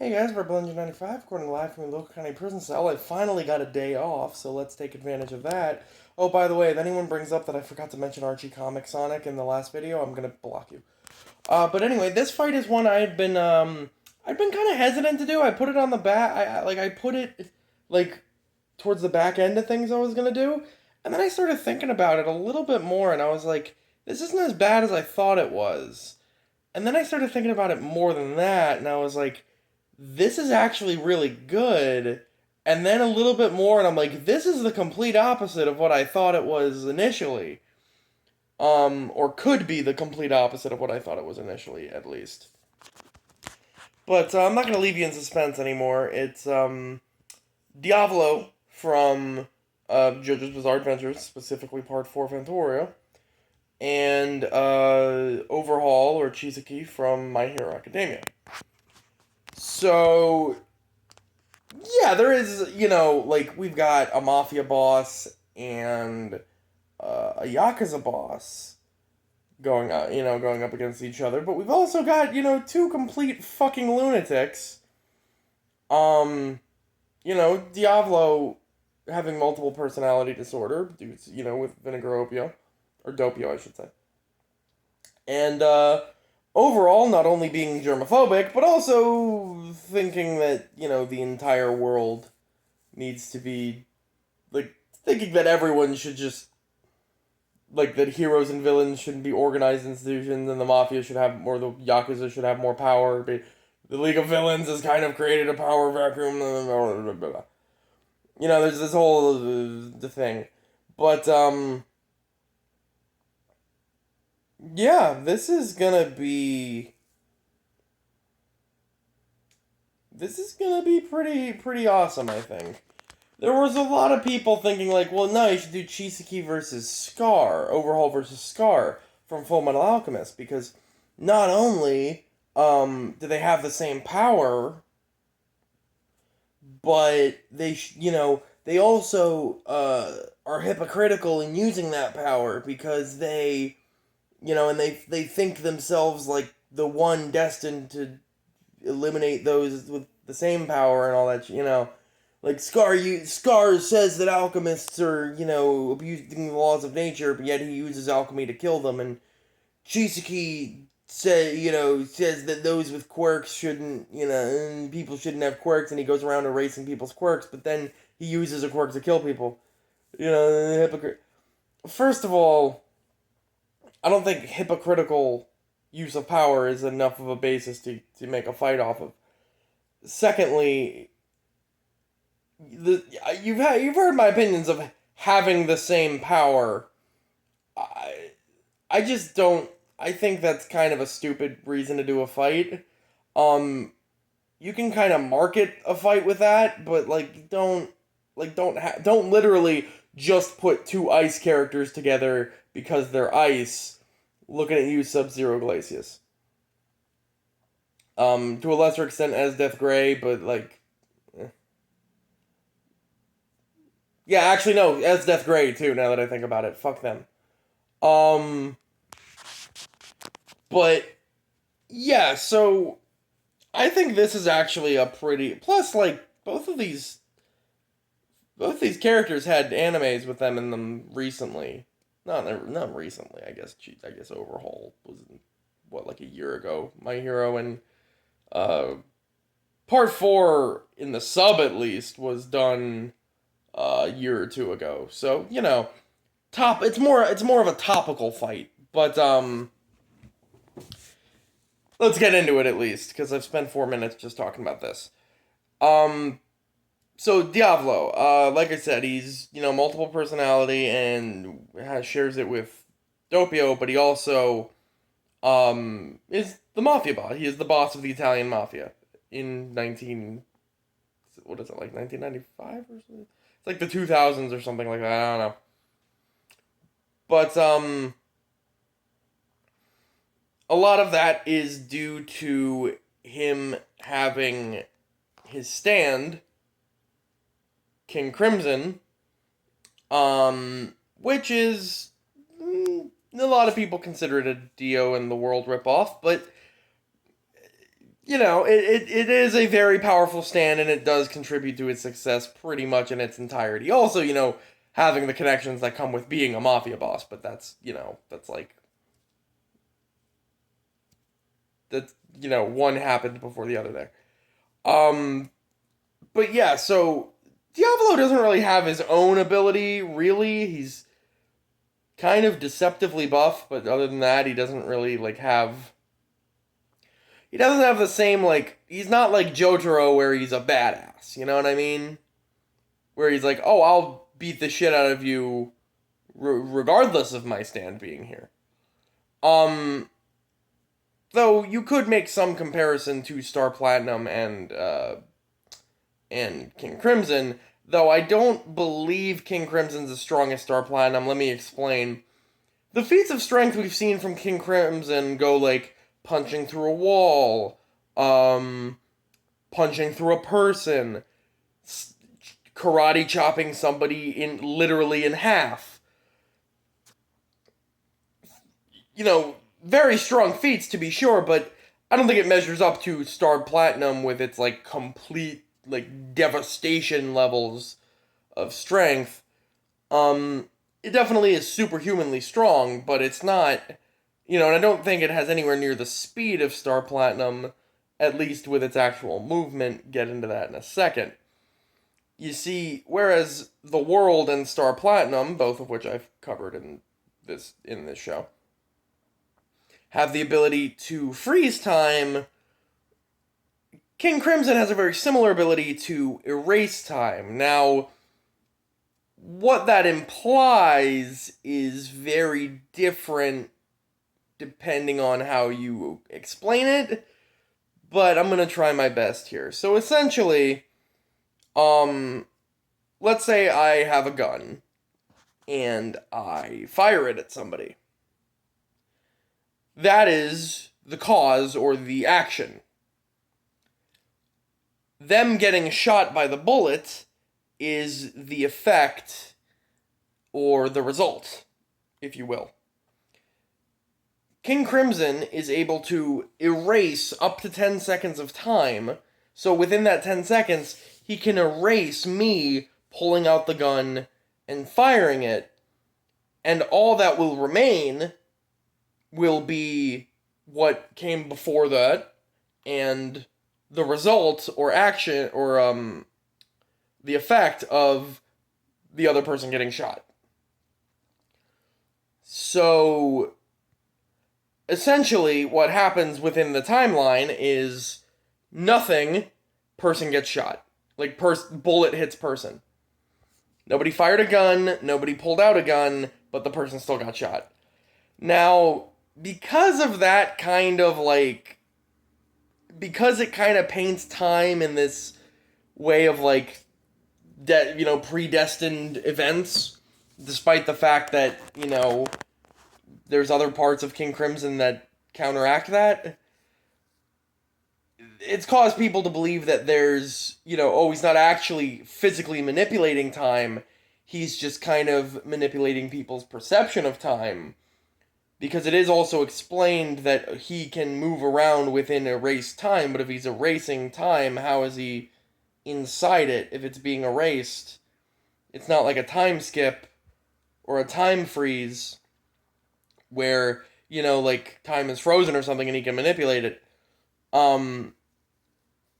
Hey guys, we're Blunger95, recording live from the local county prison cell. I finally got a day off, so let's take advantage of that. Oh, by the way, if anyone brings up that I forgot to mention Archie Comic Sonic in the last video, I'm gonna block you. But anyway, this fight is one I've been kind of hesitant to do. I put it on the back, I put it, like, towards the back end of things I was gonna do, and then I started thinking about it a little bit more, and I was like, this isn't as bad as I thought it was. And then I started thinking about it more than that, and I was like, this is actually really good. And then a little bit more, and I'm like, this is the complete opposite of what I thought it was initially. Or could be the complete opposite of what I thought it was initially, at least. But I'm not going to leave you in suspense anymore. It's Diavolo from JoJo's Bizarre Adventures, specifically Part 4 Fantoria, and Overhaul or Chisaki from My Hero Academia. So, yeah, there is, like, we've got a mafia boss and a yakuza boss going up against each other, but we've also got, two complete fucking lunatics. Um, Diavolo having multiple personality disorder, dudes, with vinegar opio, or dopio, I should say. And, overall, not only being germophobic, but also thinking that, the entire world needs to be, like, thinking that everyone should just, like, that heroes and villains shouldn't be organized institutions, and the mafia should have more, the yakuza should have more power. The League of Villains has kind of created a power vacuum. Blah, blah, blah. There's this whole the thing, but yeah, this is gonna be pretty awesome, I think. There was a lot of people thinking like, well, no, you should do Chisaki versus Scar, Overhaul versus Scar from Full Metal Alchemist, because not only do they have the same power, but they also are hypocritical in using that power because and they think themselves like the one destined to eliminate those with the same power and all that. Like Scar says that alchemists are, abusing the laws of nature, but yet he uses alchemy to kill them. And Chisaki says that those with quirks shouldn't, and people shouldn't have quirks, and he goes around erasing people's quirks, but then he uses a quirk to kill people. Hypocrite. First of all, I don't think hypocritical use of power is enough of a basis to make a fight off of. Secondly, you've heard my opinions of having the same power. I I just don't. I think that's kind of a stupid reason to do a fight. Um, you can kind of market a fight with that, but don't literally just put two ice characters together because they're ice. Looking at you, Sub Zero Glacius. To a lesser extent as Death Gray, but eh. Yeah, actually no, as Death Gray too. Now that I think about it, fuck them. Um, but yeah, so I think this is actually a pretty. Plus, like both these characters had animes with them in them recently. Not recently. I guess Overhaul was what, like a year ago. My Hero and uh Part 4 in the sub at least was done a year or two ago. So it's more of a topical fight. But let's get into it at least because I've spent 4 minutes just talking about this. Um, so Diavolo, like I said, he's multiple personality and shares it with Doppio, but he also is the mafia boss. He is the boss of the Italian mafia in 19, what is it, like 1995 or something? It's like the 2000s or something like that. I don't know. But a lot of that is due to him having his stand, King Crimson, which is a lot of people consider it a Dio and the World ripoff, but it is a very powerful stand, and it does contribute to its success pretty much in its entirety. Also, having the connections that come with being a mafia boss, but that's like that. One happened before the other there. Um, but yeah, so Diavolo doesn't really have his own ability. Really, he's kind of deceptively buff, but other than that, he doesn't really like have. He doesn't have the same like. He's not like Jotaro where he's a badass. You know what I mean? Where he's like, oh, I'll beat the shit out of you, regardless of my stand being here. Um, though you could make some comparison to Star Platinum and King Crimson, though I don't believe King Crimson's the strongest Star Platinum. Let me explain. The feats of strength we've seen from King Crimson go like punching through a wall, punching through a person, karate chopping somebody literally in half. Very strong feats to be sure, but I don't think it measures up to Star Platinum with its like complete like devastation levels of strength. It definitely is superhumanly strong, but it's not, and I don't think it has anywhere near the speed of Star Platinum, at least with its actual movement. Get into that in a second. You see, whereas the World and Star Platinum, both of which I've covered in this show, have the ability to freeze time, King Crimson has a very similar ability to erase time. Now, what that implies is very different depending on how you explain it, but I'm going to try my best here. So essentially, let's say I have a gun and I fire it at somebody. That is the cause or the action. Them getting shot by the bullet is the effect or the result, if you will. King Crimson is able to erase up to 10 seconds of time, so within that 10 seconds, he can erase me pulling out the gun and firing it, and all that will remain will be what came before that, and the result or action or the effect of the other person getting shot. So essentially what happens within the timeline is nothing, person gets shot. Like bullet hits person. Nobody fired a gun, nobody pulled out a gun, but the person still got shot. Now, because of that kind of like, because it kind of paints time in this way of like, predestined events, despite the fact that, there's other parts of King Crimson that counteract that, it's caused people to believe that there's, he's not actually physically manipulating time, he's just kind of manipulating people's perception of time. Because it is also explained that he can move around within erased time, but if he's erasing time, how is he inside it if it's being erased? It's not like a time skip or a time freeze where, like time is frozen or something and he can manipulate it.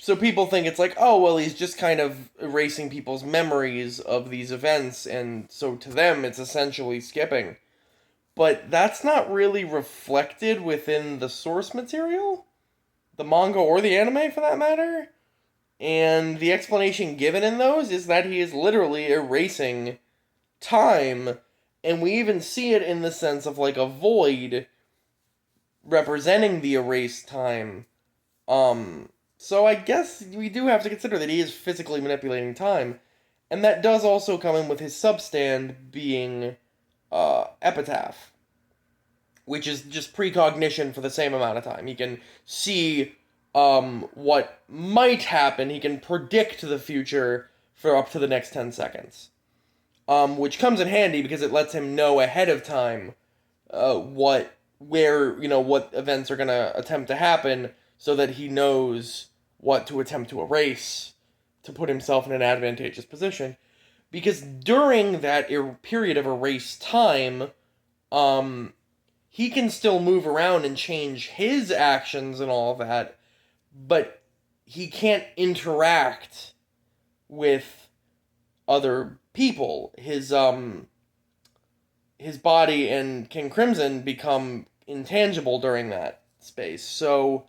So people think it's like, oh, well, he's just kind of erasing people's memories of these events, and so to them it's essentially skipping. But that's not really reflected within the source material, the manga or the anime for that matter. And the explanation given in those is that he is literally erasing time, and we even see it in the sense of like a void representing the erased time. So I guess we do have to consider that he is physically manipulating time, and that does also come in with his substand being Epitaph, which is just precognition for the same amount of time. He can see what might happen. He can predict the future for up to the next 10 seconds. Which comes in handy because it lets him know ahead of time what events are going to attempt to happen, so that he knows what to attempt to erase to put himself in an advantageous position. Because during that period of erase time, he can still move around and change his actions and all that, but he can't interact with other people. His body and King Crimson become intangible during that space. So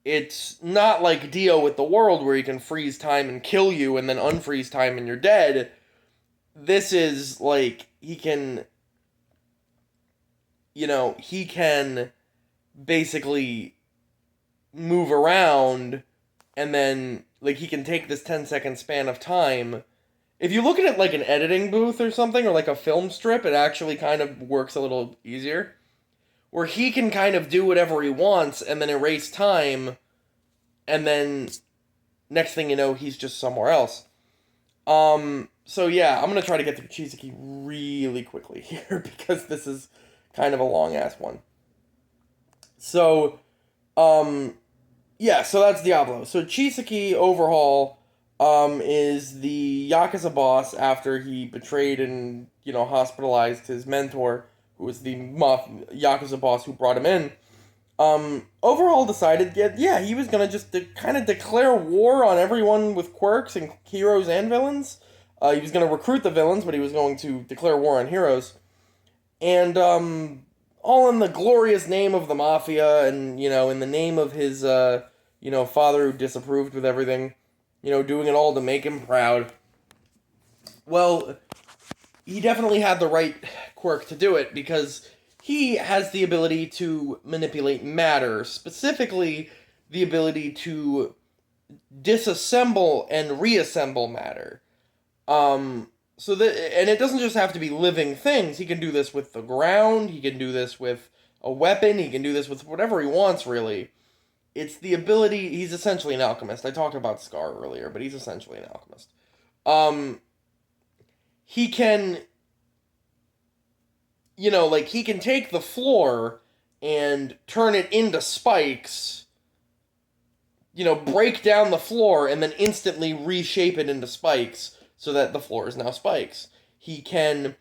it's not like Dio with the world where he can freeze time and kill you and then unfreeze time and you're dead. This is like he can basically move around, and then like he can take this 10-second span of time. If you look at it like an editing booth or something, or like a film strip, it actually kind of works a little easier. Where he can kind of do whatever he wants and then erase time, and then next thing you know, he's just somewhere else. So yeah, I'm gonna try to get through Chisaki really quickly here because this is kind of a long ass one. So, yeah, so that's Diavolo. So Chisaki Overhaul, is the Yakuza boss after he betrayed and, hospitalized his mentor, who was the Yakuza boss who brought him in. Overhaul decided, he was gonna just kind of declare war on everyone with quirks, and heroes and villains. He was gonna recruit the villains, but he was going to declare war on heroes. And, all in the glorious name of the Mafia, and, in the name of his, father who disapproved with everything, doing it all to make him proud. Well, he definitely had the right quirk to do it, because he has the ability to manipulate matter, specifically the ability to disassemble and reassemble matter. And it doesn't just have to be living things. He can do this with the ground, he can do this with a weapon, he can do this with whatever he wants, really. It's the ability, he's essentially an alchemist. I talked about Scar earlier, but he's essentially an alchemist. He can, he can take the floor and turn it into spikes, break down the floor and then instantly reshape it into spikes so that the floor is now spikes. He can,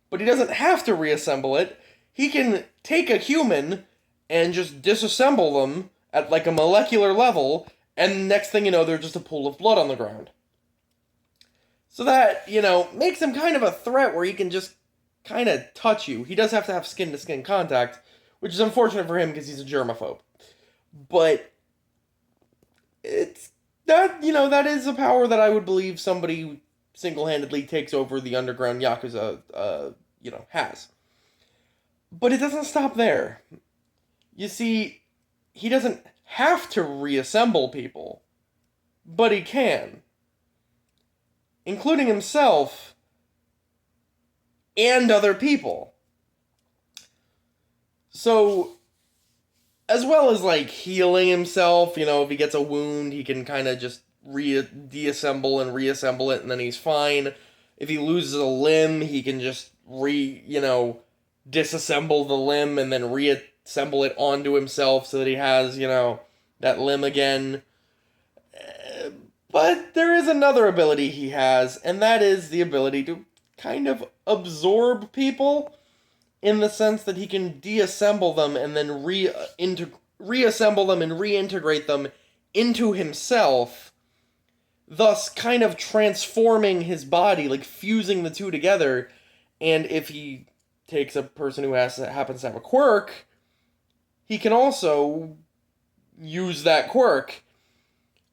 but he doesn't have to reassemble it. He can take a human and just disassemble them at like a molecular level, and next thing you know, they're just a pool of blood on the ground. So that, makes him kind of a threat where he can just kind of touch you. He does have to have skin-to-skin contact, which is unfortunate for him because he's a germaphobe. But it's that, that is a power that I would believe somebody single-handedly takes over the underground Yakuza, has. But it doesn't stop there. You see, he doesn't have to reassemble people, but he can. Including himself and other people. So, as well as, healing himself, if he gets a wound, he can kind of just deassemble and reassemble it, and then he's fine. If he loses a limb, he can just disassemble the limb and then reassemble it onto himself so that he has, that limb again. But there is another ability he has, and that is the ability to kind of absorb people, in the sense that he can deassemble them and then reassemble them and reintegrate them into himself, thus kind of transforming his body, fusing the two together. And if he takes a person who happens to have a quirk, he can also use that quirk,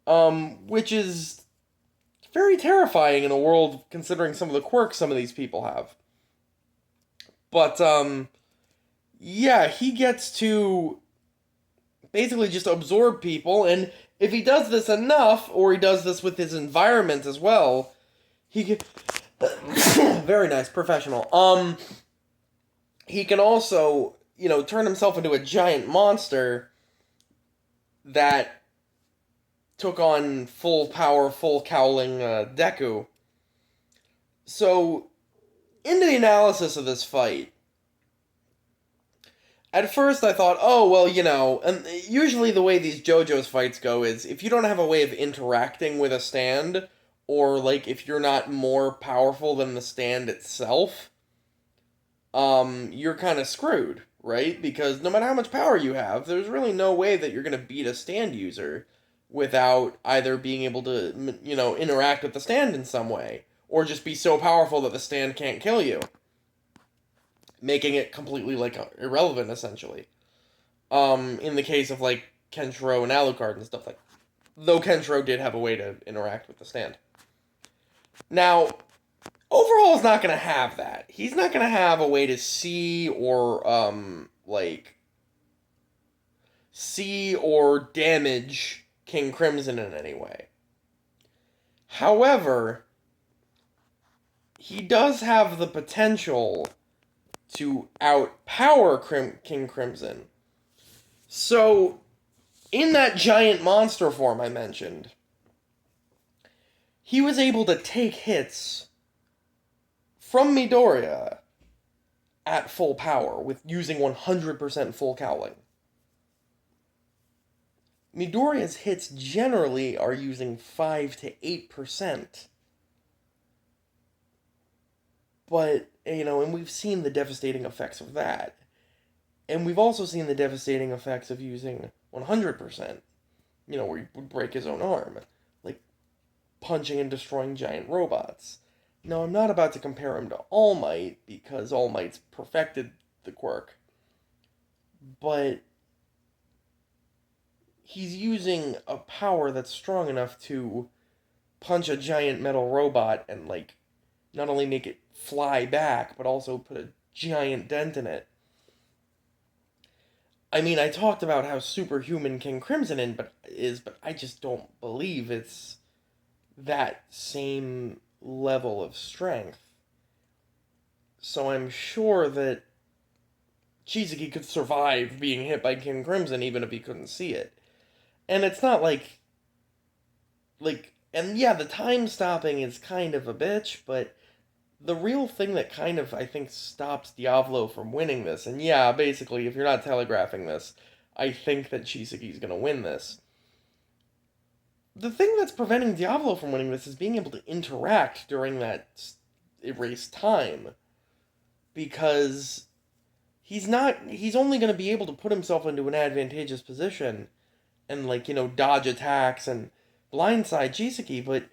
which is very terrifying in a world considering some of the quirks some of these people have. But, he gets to basically just absorb people, and if he does this enough, or he does this with his environment as well, he can... very nice, professional. He can also, turn himself into a giant monster that took on full power, full cowling Deku. So, into the analysis of this fight, At first, I thought, oh, well, and usually the way these JoJo's fights go is if you don't have a way of interacting with a stand, or, like, if you're not more powerful than the stand itself, you're kind of screwed, right? Because no matter how much power you have, there's really no way that you're going to beat a stand user without either being able to, interact with the stand in some way, or just be so powerful that the stand can't kill you, making it completely, like, irrelevant, essentially. In the case of, like, Kenshiro and Alucard and stuff like that. Though Kenshiro did have a way to interact with the stand. Now, Overhaul's not going to have that. He's not going to have a way to see or damage King Crimson in any way. However, he does have the potential to outpower King Crimson. So, in that giant monster form I mentioned, he was able to take hits from Midoriya at full power with using 100% full cowling. Midoriya's hits generally are using 5 to 8%. But, and we've seen the devastating effects of that. And we've also seen the devastating effects of using 100%. Where he would break his own arm. Like, punching and destroying giant robots. Now, I'm not about to compare him to All Might, because All Might's perfected the quirk. But he's using a power that's strong enough to punch a giant metal robot and, like, not only make it fly back, but also put a giant dent in it. I mean, I talked about how superhuman King Crimson but I just don't believe it's that same level of strength. So I'm sure that Chisaki could survive being hit by King Crimson even if he couldn't see it. And it's not and yeah, the time stopping is kind of a bitch, but the real thing that kind of, I think, stops Diavolo from winning this, and yeah, basically, if you're not telegraphing this, I think that Chisaki's gonna win this. The thing that's preventing Diavolo from winning this is being able to interact during that erased time. Because he's only gonna be able to put himself into an advantageous position and, like, dodge attacks and blindside Chisaki, but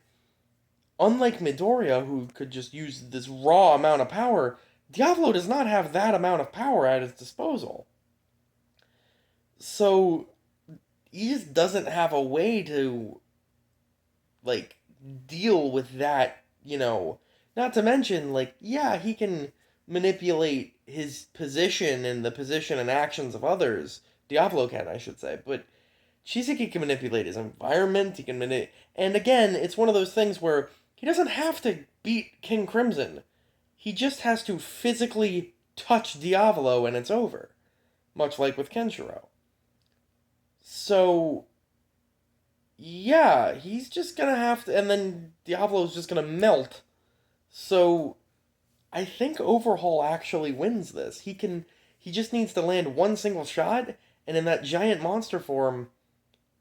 unlike Midoriya, who could just use this raw amount of power, Diavolo does not have that amount of power at his disposal. So, he just doesn't have a way to, like, deal with that, Not to mention, like, yeah, he can manipulate his position and the position and actions of others. Diavolo can, I should say, but Chisaki can manipulate his environment, and again, it's one of those things where he doesn't have to beat King Crimson. He just has to physically touch Diavolo and it's over. Much like with Kenshiro. So, yeah, he's just gonna have to, and then Diavolo's just gonna melt. So, I think Overhaul actually wins this. He just needs to land one single shot, and in that giant monster form,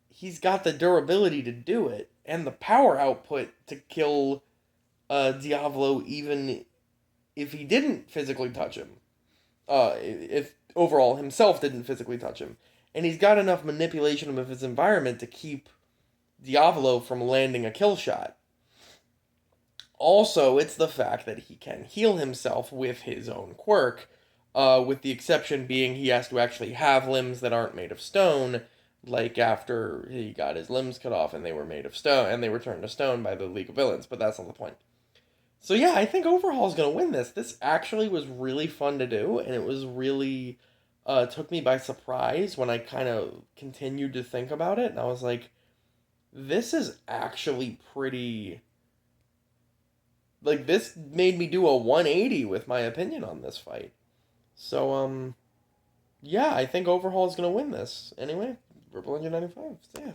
he's got the durability to do it, and the power output to kill Diavolo even if he didn't physically touch him. If Overhaul himself didn't physically touch him. And he's got enough manipulation of his environment to keep Diavolo from landing a kill shot. Also, it's the fact that he can heal himself with his own quirk, with the exception being he has to actually have limbs that aren't made of stone, like after he got his limbs cut off and they were made of stone, and they were turned to stone by the League of Villains, but that's not the point. So yeah, I think Overhaul's gonna win this. This actually was really fun to do, and it was really, took me by surprise when I kind of continued to think about it, and I was like, this is actually pretty... Like, this made me do a 180 with my opinion on this fight. So, yeah, I think Overhaul's gonna win this. Anyway, Ripple 95, so yeah.